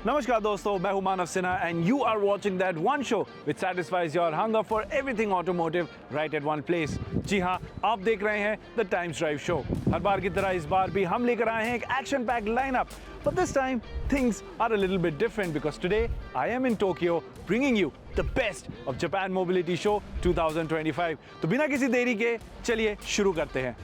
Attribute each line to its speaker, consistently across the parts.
Speaker 1: नमस्कार दोस्तों, मैं हूं Manav Sinha and you are watching that one show which satisfies your hunger for everything automotive right at one place. जी हां, आप देख रहे हैं द टाइम्स ड्राइव शो। हर बार की तरह इस बार भी हम लेकर आए हैं एक action packed lineup, but this time things are a little bit different because today I am in Tokyo bringing you the best of Japan Mobility Show 2025। तो बिना किसी देरी के चलिए शुरू करते हैं।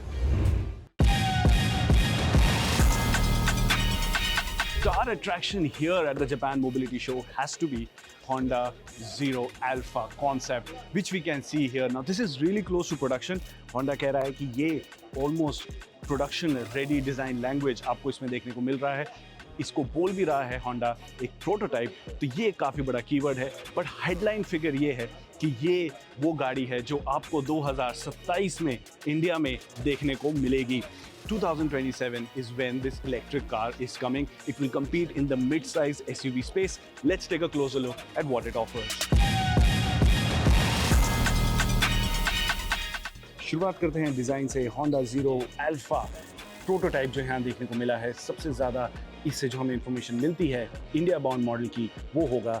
Speaker 1: So our attraction here at the Japan Mobility Show has to be Honda Zero Alpha concept, which we can see here. Now this is really close to production. Honda कह रहा है कि ये almost production ready design language आपको इसमें देखने को मिल रहा है। इसको बोल भी रहा है Honda एक प्रोटोटाइप, तो ये काफ़ी बड़ा कीवर्ड है। बट हेडलाइन फिगर ये है कि ये वो गाड़ी है जो आपको 2027 में इंडिया में देखने को मिलेगी। 2027 is when this electric car is coming. It will compete in the mid-size SUV space. Let's take a closer look at what it offers. शुरुआत करते हैं डिज़ाइन से। Honda Zero Alpha प्रोटोटाइप जो यहाँ देखने को मिला है, सबसे ज़्यादा इससे जो हमें इंफॉर्मेशन मिलती है इंडिया बाउंड मॉडल की, वो होगा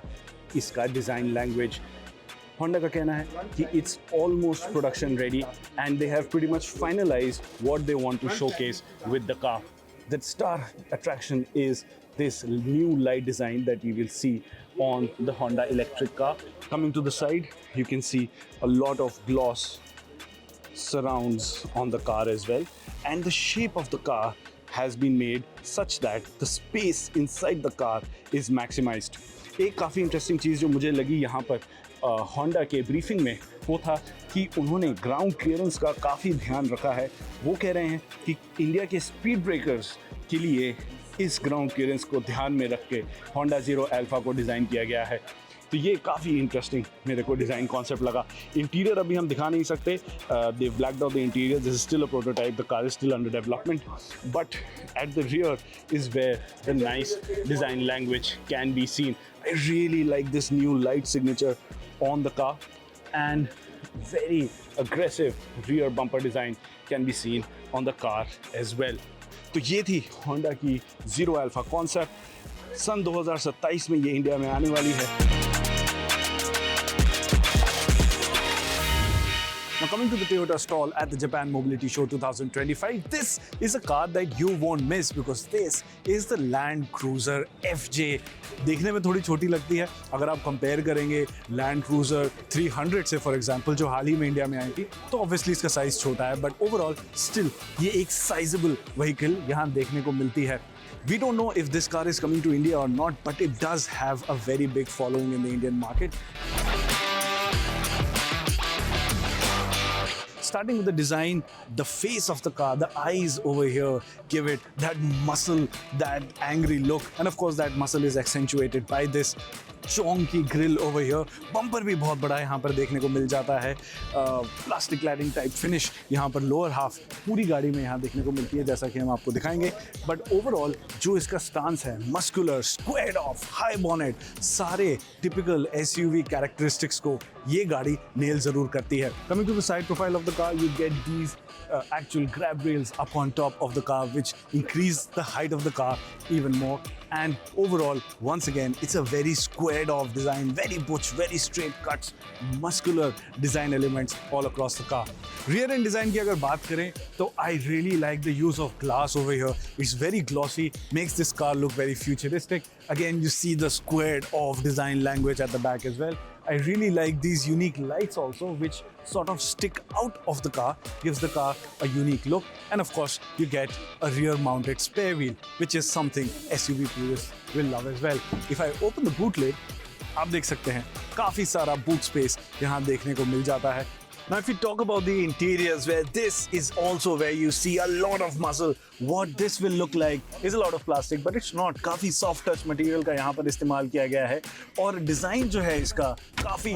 Speaker 1: इसका डिज़ाइन लैंग्वेज। Honda का कहना है कि it's almost production ready and they have pretty much finalized what they want to showcase with the car. The star attraction is this new light design that you will see on the Honda electric car. Coming to the side, you can see a lot of gloss surrounds on the car as well, and the shape of the car has been made such that the space inside the car is maximized. एक काफ़ी interesting चीज़ जो मुझे लगी यहाँ पर Honda के briefing में, वो था कि उन्होंने ग्राउंड क्लियरेंस का काफ़ी ध्यान रखा है। वो कह रहे हैं कि इंडिया के स्पीड ब्रेकर्स के लिए इस ग्राउंड क्लियरेंस को ध्यान में रख के Honda Zero Alpha को डिज़ाइन किया गया है। तो ये काफ़ी इंटरेस्टिंग मेरे को डिज़ाइन कॉन्सेप्ट लगा। इंटीरियर अभी हम दिखा नहीं सकते, they blacked out the interior, this is still a prototype, the car is still under development, but at the rear is where the nice design language can be seen. I really like this new light signature on the car and very aggressive rear bumper design can be seen on the car as well. तो ये थी Honda की Zero Alpha concept। सन 2027 में ये India में आने वाली है। Now coming to the Toyota stall at the Japan Mobility Show 2025, this is a car that you won't miss because this is the Land Cruiser FJ। देखने में थोड़ी छोटी लगती है, अगर आप कंपेयर करेंगे Land Cruiser 300 से फॉर एग्जांपल, जो हाल ही में इंडिया में आई थी, तो ऑब्वियसली इसका साइज छोटा है, बट ओवरऑल स्टिल ये एक साइजेबल व्हीकल यहाँ देखने को मिलती है। We don't know if this car is coming to India or not, but it does have a very big following in the Indian market. Starting with the design, the face of the car, the eyes over here give it that muscle, that angry look, and of course that muscle is accentuated by this चौंकी grill over here. Bumper भी बहुत बड़ा यहाँ पर देखने को मिल जाता है। प्लास्टिक क्लैडिंग टाइप फिनिश यहाँ पर लोअर हाफ पूरी गाड़ी में यहाँ देखने को मिलती है, जैसा कि हम आपको दिखाएंगे। बट ओवरऑल जो इसका स्टांस है, muscular, squared off, high bonnet, सारे टिपिकल एसयूवी कैरेक्टरिस्टिक्स को ये गाड़ी नेल जरूर करती है। Coming to the side profile of the car, you get these actual grab rails up on top of the car, which increase the height of the car even more. And overall, once again, it's a very squared off design, very butch, very straight cuts, muscular design elements all across the car. Rear end design की अगर बात करें तो I really like the use of glass over here. It's very glossy, makes this car look very futuristic. Again, you see the squared off design language at the back as well. I really like these unique lights also, which sort of stick out of the car, gives the car a unique look. And of course, you get a rear mounted spare wheel, which is something SUV purists will love as well. If I open the boot lid, आप देख सकते हैं काफी सारा boot space यहाँ देखने को मिल जाता है। Now, if we talk about the interiors, where this is also where you see a lot of muscle, what this will look like is a lot of plastic, but it's not. काफी soft touch material का यहाँ पर इस्तेमाल किया गया है, और design जो है इसका काफी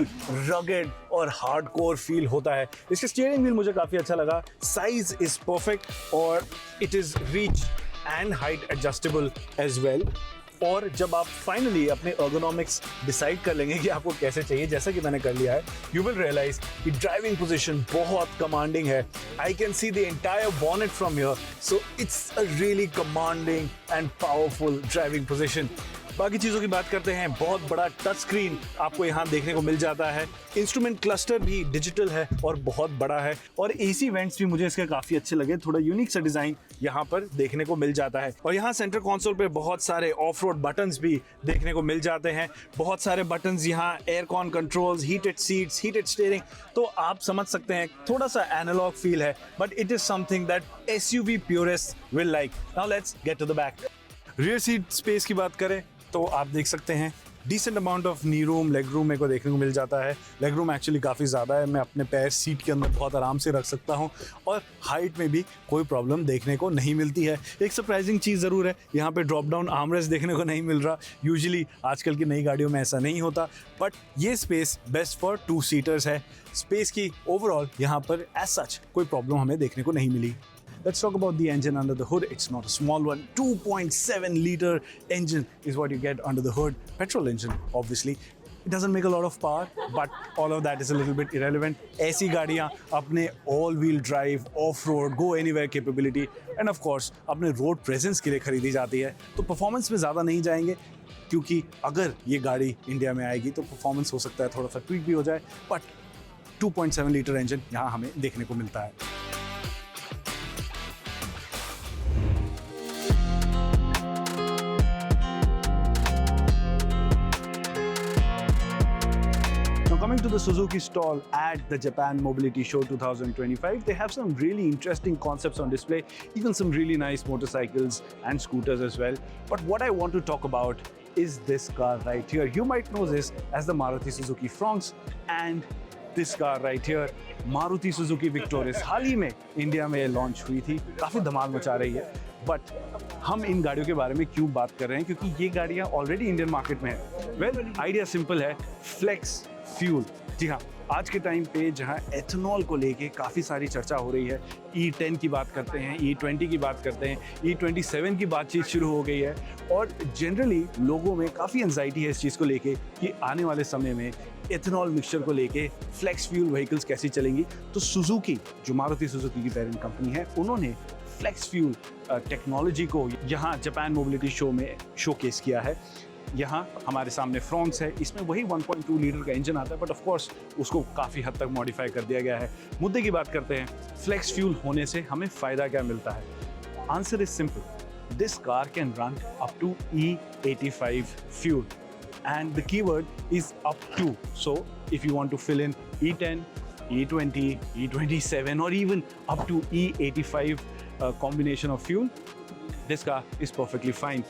Speaker 1: rugged और hardcore फील होता है। इसका स्टीयरिंग व्हील मुझे काफी अच्छा लगा, साइज इज परफेक्ट और it is reach and height adjustable as well. और जब आप फाइनली अपने ergonomics डिसाइड कर लेंगे कि आपको कैसे चाहिए, जैसा कि मैंने कर लिया है, यू विल रियलाइज कि ड्राइविंग पोजीशन बहुत कमांडिंग है। I can see the entire bonnet from here, so it's a really commanding and powerful driving position. बाकी चीज़ों की बात करते हैं, बहुत बड़ा टच स्क्रीन आपको यहाँ देखने को मिल जाता है। इंस्ट्रूमेंट क्लस्टर भी डिजिटल है और बहुत बड़ा है, और एसी वेंट्स भी मुझे इसके काफ़ी अच्छे लगे। थोड़ा यूनिक सा डिज़ाइन यहाँ पर देखने को मिल जाता है। और यहाँ सेंटर कंसोल पे बहुत सारे ऑफ रोड बटन्स भी देखने को मिल जाते हैं। बहुत सारे बटन्स यहाँ, aircon controls, heated seats, heated steering. तो आप समझ सकते हैं थोड़ा सा एनालॉग फील है, but it is something that SUV purist will like. Now let's get to the back. Rear seat space की बात करें तो आप देख सकते हैं decent amount of knee room, leg room मेरे को देखने को मिल जाता है। लेग रूम एक्चुअली काफ़ी ज़्यादा है, मैं अपने पैर सीट के अंदर बहुत आराम से रख सकता हूँ, और हाइट में भी कोई प्रॉब्लम देखने को नहीं मिलती है। एक सरप्राइजिंग चीज़ ज़रूर है, यहाँ पे ड्रॉप डाउन आर्मरेस्ट देखने को नहीं मिल रहा। यूजुअली आजकल की नई गाड़ियों में ऐसा नहीं होता, बट ये स्पेस बेस्ट फॉर 2 सीटर्स है। स्पेस की ओवरऑल यहाँ पर एज सच कोई प्रॉब्लम हमें देखने को नहीं मिली। Let's talk about the engine under the hood. It's not a small one. 2.7 liter engine is what you get under the hood. Petrol engine, obviously. It doesn't make a lot of power, but all of that is a little bit irrelevant. ऐसी गाड़ियाँ अपने all-wheel drive, off-road, go anywhere capability, and of course अपने road presence के लिए खरीदी जाती है। तो performance में ज़्यादा नहीं जाएंगे, क्योंकि अगर ये गाड़ी इंडिया में आएगी तो performance हो सकता है थोड़ा सा tweak भी हो जाए, but 2.7 liter engine यहाँ हमें देखने को मिलता है। Coming to the Suzuki stall at the Japan Mobility Show 2025, they have some really interesting concepts on display, even some really nice motorcycles and scooters as well. But what I want to talk about is this car right here. You might know this as the Maruti Suzuki Fronx, and this car right here, Maruti Suzuki Victoris. हाल ही में India में launch हुई थी, काफ़ी धमाल मचा रही है। But हम इन गाड़ियों के बारे में क्यों बात कर रहे हैं, क्योंकि ये गाड़ियाँ ऑलरेडी इंडियन मार्केट में है। वेल, आइडिया सिंपल है, फ्लेक्स फ्यूल। जी हाँ, आज के टाइम पे जहाँ एथेनॉल को लेके काफ़ी सारी चर्चा हो रही है, E10 की बात करते हैं, E20 की बात करते हैं, E27 की बातचीत शुरू हो गई है, और जनरली लोगों में काफ़ी एंजाइटी है इस चीज़ को लेके कि आने वाले समय में एथेनॉल मिक्सचर को लेके फ्लेक्स फ्यूल व्हीकल्स कैसी चलेंगी। तो सुजुकी, जो मारुति सुजुकी की पेरेंट कंपनी है, उन्होंने फ्लेक्स फ्यूल टेक्नोलॉजी को यहाँ जापान मोबिलिटी शो में शोकेस किया है। यहाँ हमारे सामने फ्रॉन्क्स है, इसमें वही 1.2 लीटर का इंजन आता है, बट ऑफ कोर्स उसको काफ़ी हद तक मॉडिफाई कर दिया गया है। मुद्दे की बात करते हैं, फ्लेक्स फ्यूल होने से हमें फ़ायदा क्या मिलता है? Answer is simple, this car can run up to E85 fuel, and the keyword is up to. So if you want to fill in E10, E20, E27 or even up to E85 combination of fuel, this car is perfectly fine.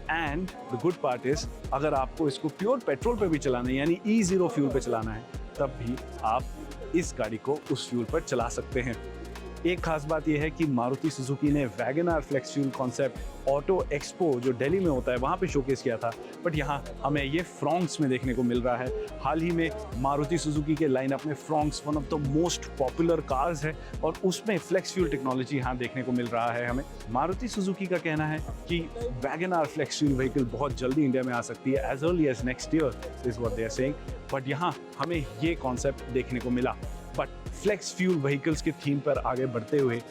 Speaker 1: And the good part is, अगर आपको इसको pure petrol पे भी चलाना है, यानी E0 fuel पे चलाना है, तब भी आप इस गाड़ी को उस फ्यूल पर चला सकते हैं। एक खास बात यह है कि मारुति सुजुकी ने WagonR flex fuel concept auto expo जो दिल्ली में होता है वहाँ पे शोकेस किया था, बट यहाँ हमें ये फ्रॉन्क्स में देखने को मिल रहा है। हाल ही में मारुति सुजुकी के लाइनअप में Fronx one of the most popular cars है, और उसमें फ्लेक्स फ्यूल टेक्नोलॉजी यहाँ देखने को मिल रहा है हमें। मारुति सुजुकी का कहना है कि वैगनआर फ्लेक्स फ्यूल व्हीकल बहुत जल्दी इंडिया में आ सकती है, as early as next year is what they are saying, but यहाँ हमें ये कॉन्सेप्ट देखने को मिला। बट फ्लेक्स फ्यूल व्हीकल्स के थीम पर आगे बढ़ते हुए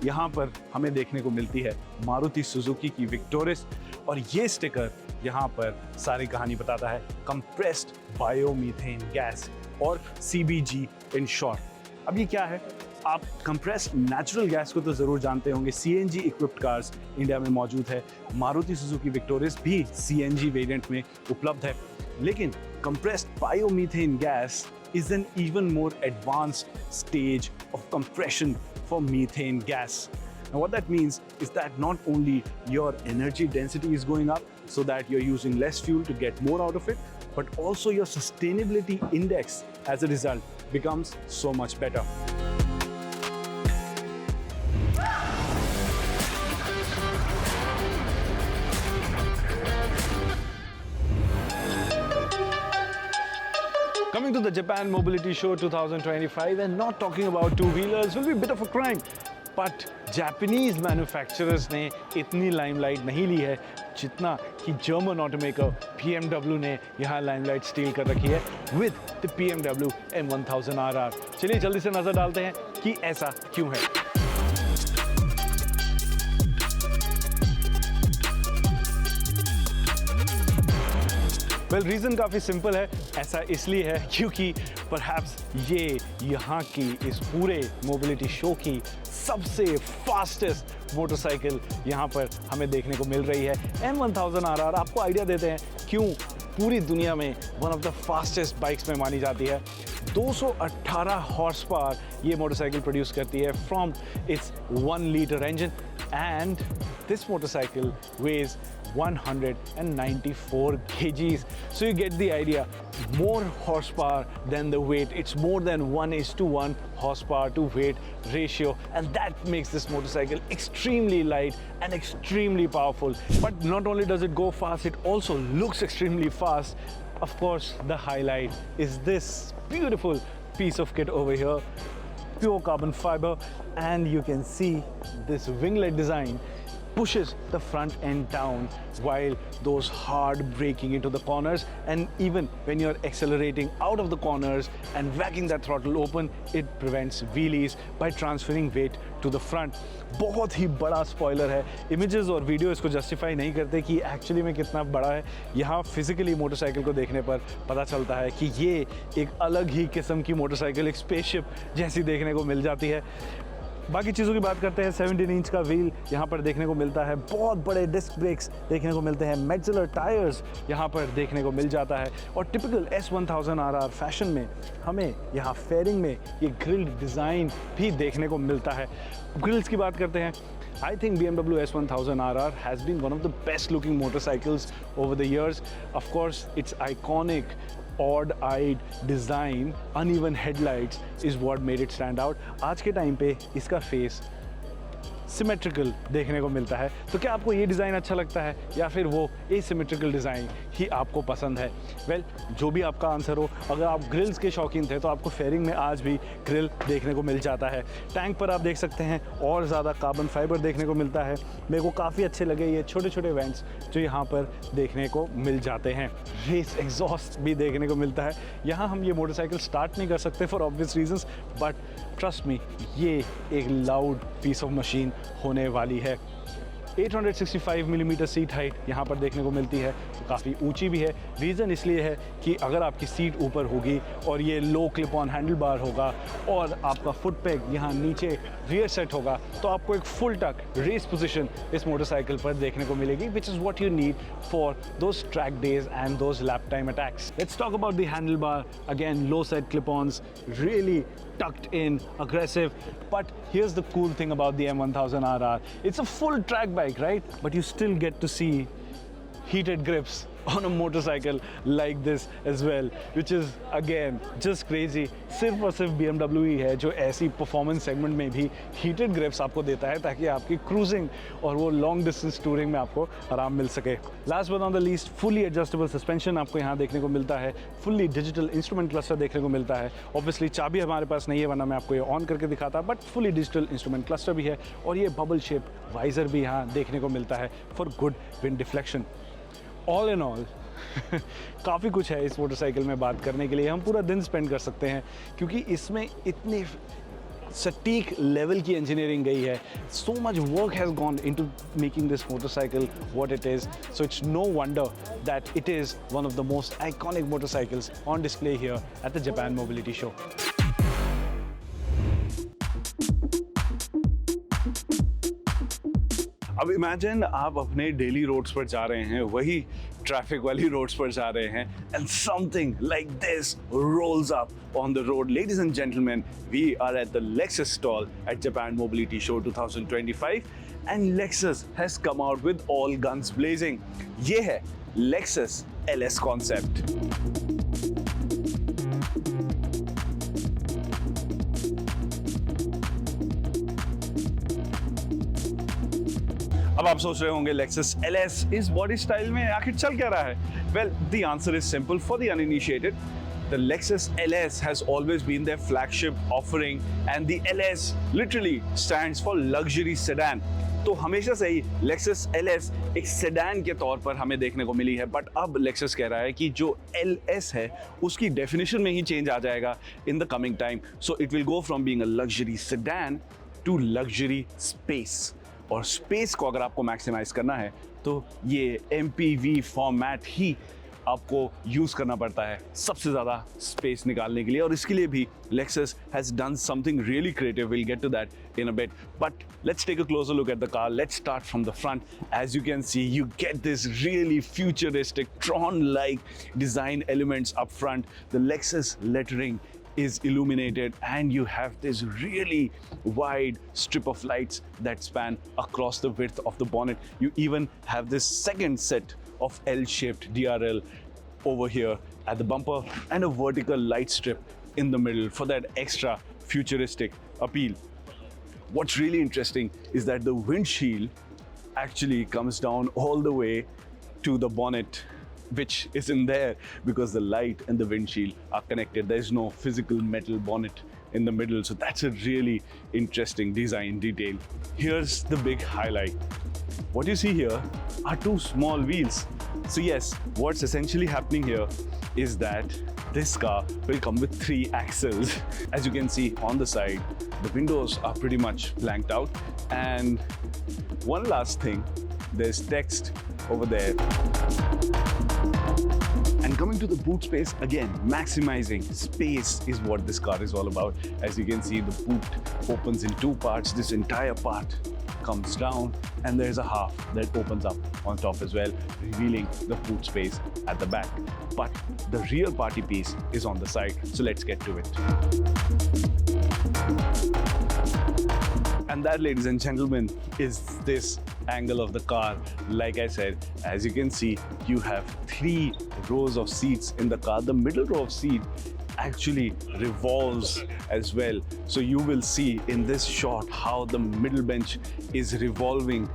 Speaker 1: यहाँ पर हमें देखने को मिलती है मारुति सुजुकी की विक्टोरिस, और ये स्टिकर यहाँ पर सारी कहानी बताता है, कंप्रेस्ड बायोमीथेन गैस और CBG इन शॉर्ट। अब ये क्या है? आप कंप्रेस्ड नेचुरल गैस को तो ज़रूर जानते होंगे, CNG इक्विप्ड कार्स इंडिया में मौजूद है, मारुति सुजुकी विक्टोरिस भी CNG वेरिएंट में उपलब्ध है, लेकिन compressed biomethane gas is an even more advanced stage of compression for methane gas. Now what that means is that not only your energy density is going up so that you're using less fuel to get more out of it, but also your sustainability index as a result becomes so much better. Coming to the Japan Mobility Show 2025, and not talking about two-wheelers will be a bit of a crime. But Japanese manufacturers ने इतनी limelight नहीं ली है जितना कि German automaker BMW ने यहाँ limelight steal कर रखी है with the BMW M1000 RR। चलिए जल्दी से नज़र डालते हैं कि ऐसा क्यों है। वेल रीज़न काफ़ी सिंपल है, ऐसा इसलिए है क्योंकि परहैप्स ये यहाँ की इस पूरे मोबिलिटी शो की सबसे फास्टेस्ट मोटरसाइकिल यहाँ पर हमें देखने को मिल रही है। M1000RR आपको आइडिया देते हैं क्यों पूरी दुनिया में one of the fastest bikes में मानी जाती है। 218 हॉर्स पावर ये मोटरसाइकिल प्रोड्यूस करती है from its 1 litre engine and this motorcycle weighs 194 kgs. So you get the idea, more horsepower than the weight. It's more than 1:1 horsepower to weight ratio, and that makes this motorcycle extremely light and extremely powerful. But not only does it go fast, it also looks extremely fast. Of course, the highlight is this beautiful piece of kit over here, pure carbon fiber, and you can see this winglet design pushes the front end down while those hard braking into the corners, and even when you're accelerating out of the corners and whacking that throttle open, it prevents wheelies by transferring weight to the front. बहुत ही बड़ा spoiler है, images और video इसको justify नहीं करते कि actually में कितना बड़ा है। यहाँ फिजिकली मोटरसाइकिल को देखने पर पता चलता है कि ये एक अलग ही किस्म की मोटरसाइकिल, एक स्पेसशिप जैसी देखने को मिल जाती है। बाकी चीज़ों की बात करते हैं, 17 इंच का व्हील यहाँ पर देखने को मिलता है, बहुत बड़े डिस्क ब्रेक्स देखने को मिलते हैं, मेटलर टायर्स यहाँ पर देखने को मिल जाता है, और टिपिकल S1000RR फैशन में हमें यहाँ फेयरिंग में ये ग्रिल्ड डिज़ाइन भी देखने को मिलता है। ग्रिल्स की बात करते हैं, I think BMW S1000RR has been one of the best looking motorcycles over the years. Of course, its iconic odd-eyed design, uneven headlights is what made it stand out. आज के टाइम पे इसका face symmetrical देखने को मिलता है। तो क्या आपको ये डिज़ाइन अच्छा लगता है या फिर वो एसिमेट्रिकल डिज़ाइन ही आपको पसंद है? वेल, जो भी आपका आंसर हो, अगर आप ग्रिल्स के शौकीन थे तो आपको फेयरिंग में आज भी ग्रिल देखने को मिल जाता है। टैंक पर आप देख सकते हैं और ज़्यादा कार्बन फाइबर देखने को मिलता है। मेरे को काफ़ी अच्छे लगे ये छोटे छोटे वेंट्स जो यहाँ पर देखने को मिल जाते हैं। रेस एग्जॉस्ट भी देखने को मिलता है। यहाँ हम ये मोटरसाइकिल स्टार्ट नहीं कर सकते for obvious reasons, but trust me, ये एक लाउड पीस ऑफ मशीन होने वाली है। 865 मिलीमीटर सीट हाइट यहाँ पर देखने को मिलती है, काफ़ी ऊंची भी है। रीज़न इसलिए है कि अगर आपकी सीट ऊपर होगी और ये लो क्लिप ऑन हैंडल बार होगा और आपका फुट पैग यहाँ नीचे रियर सेट होगा, तो आपको एक फुल टक रेस पोजीशन इस मोटरसाइकिल पर देखने को मिलेगी, which is what you need for those track days and those lap time attacks. Let's talk about the handle bar again, low set clip ons, really tucked in, aggressive. But here's the cool thing about the M1000RR. It's a full track bike, right? But you still get to see heated grips on a motorcycle like this as well, which is again just crazy. सिर्फ और सिर्फ BMW ही है जो ऐसी performance segment में भी heated grips आपको देता है ताकि आपकी क्रूजिंग और वो लॉन्ग डिस्टेंस टूरिंग में आपको आराम मिल सके। Last but not the least, fully adjustable suspension आपको यहाँ देखने को मिलता है, फुल्ली डिजिटल इंस्ट्रूमेंट क्लस्टर देखने को मिलता है। ऑब्वियसली चाबी हमारे पास नहीं है, वरना मैं आपको ये ऑन करके दिखाता, but fully digital instrument cluster भी है, और ये बबल शेप वाइजर भी यहाँ देखने को मिलता है for good wind deflection. All in all काफ़ी कुछ है इस मोटरसाइकिल में बात करने के लिए, हम पूरा दिन स्पेंड कर सकते हैं क्योंकि इसमें इतनी सटीक लेवल की इंजीनियरिंग गई है। So much work has gone into making this motorcycle what it is, so it's no wonder that it is one of the most iconic motorcycles on display here at the Japan mobility show. अब imagine आप अपने daily roads पर जा रहे हैं, वही traffic वाली roads पर जा रहे हैं, and something like this rolls up on the road. Ladies and gentlemen, we are at the Lexus stall at Japan Mobility Show 2025 and Lexus has come out with all guns blazing. ये है Lexus LS concept. अब आप सोच रहे होंगे Lexus LS इस body style में आखिर चल क्या रहा है? Well, the answer is simple for the uninitiated. The Lexus LS has always been their flagship offering, and the LS literally stands for luxury sedan. तो हमेशा से ही Lexus LS एक सेडान के तौर पर हमें देखने को मिली है, बट अब Lexus कह रहा है कि जो LS है उसकी डेफिनेशन में ही चेंज आ जाएगा in the coming time. So it will go from being a luxury sedan to luxury space. और स्पेस को अगर आपको मैक्सिमाइज करना है तो ये MPV फॉर्मेट ही आपको यूज़ करना पड़ता है सबसे ज़्यादा स्पेस निकालने के लिए, और इसके लिए भी Lexus has done something really creative. We'll get to that in a bit. But let's take a closer look at the car. Let's start from the front. As you can see, you get this really futuristic Tron-like design elements up front. The Lexus lettering is illuminated, and you have this really wide strip of lights that span across the width of the bonnet. You even have this second set of L-shaped DRL over here at the bumper, and a vertical light strip in the middle for that extra futuristic appeal. What's really interesting is that the windshield actually comes down all the way to the bonnet, which isn't there because the light and the windshield are connected. There's no physical metal bonnet in the middle, so that's a really interesting design detail. Here's the big highlight. What you see here are two small wheels. So yes, what's essentially happening here is that this car will come with 3 axles. As you can see on the side, the windows are pretty much blanked out. And one last thing, there's text over there. And coming to the boot space, again, maximizing space is what this car is all about. As you can see, the boot opens in 2 parts. This entire part comes down, and there's a half that opens up on top as well, revealing the boot space at the back. But the real party piece is on the side, so let's get to it. And that, ladies and gentlemen, is this angle of the car. Like I said, as you can see, you have 3 rows of seats in the car. The middle row of seat actually revolves as well. So you will see in this shot how the middle bench is revolving,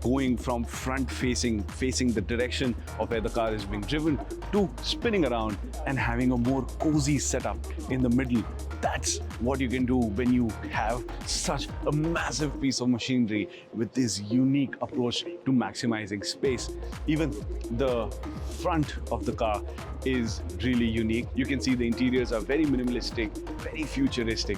Speaker 1: going from front facing the direction of where the car is being driven, to spinning around and having a more cozy setup in the middle. That's what you can do when you have such a massive piece of machinery with this unique approach to maximizing space. Even the front of the car is really unique. You can see the interiors are very minimalistic, very futuristic.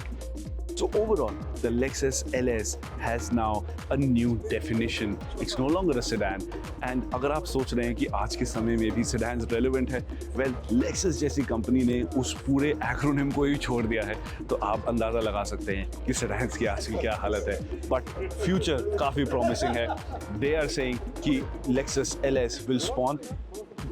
Speaker 1: So overall, the Lexus LS has now a new definition. It's no longer a sedan. And अगर आप सोच रहे हैं कि आज के समय में भी sedans relevant है, well, Lexus जैसी कंपनी ने उस पूरे एक्रोनिम को ही छोड़ दिया है, तो आप अंदाज़ा लगा सकते हैं कि sedans की आज की क्या हालत है. But future काफ़ी promising है. They are saying कि Lexus LS will spawn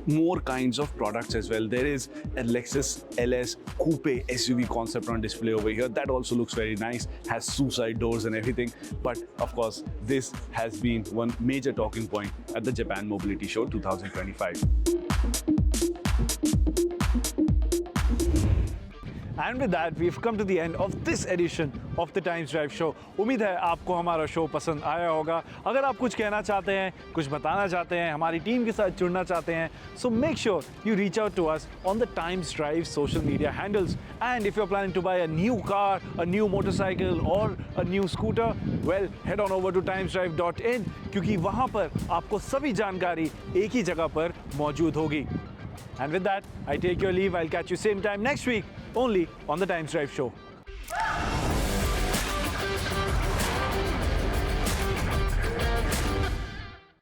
Speaker 1: more kinds of products as well. There is a Lexus LS Coupe SUV concept on display over here. That also looks very nice, has suicide doors and everything. But of course, this has been one major talking point at the Japan Mobility Show 2025.
Speaker 2: And with that, we've come to the end of this edition of the Times Drive Show. उम्मीद है आपको हमारा show पसंद आया होगा. अगर आप कुछ कहना चाहते हैं, कुछ बताना चाहते हैं, हमारी टीम के साथ जुड़ना चाहते हैं, so make sure you reach out to us on the Times Drive social media handles. And if you're planning to buy a new car, a new motorcycle or a new scooter, well, head on over to timesdrive.in क्योंकि वहाँ पर आपको सभी जानकारी एक ही जगह पर मौजूद होगी. And with that, I take your leave. I'll catch you same time next week, only on the Times Drive Show.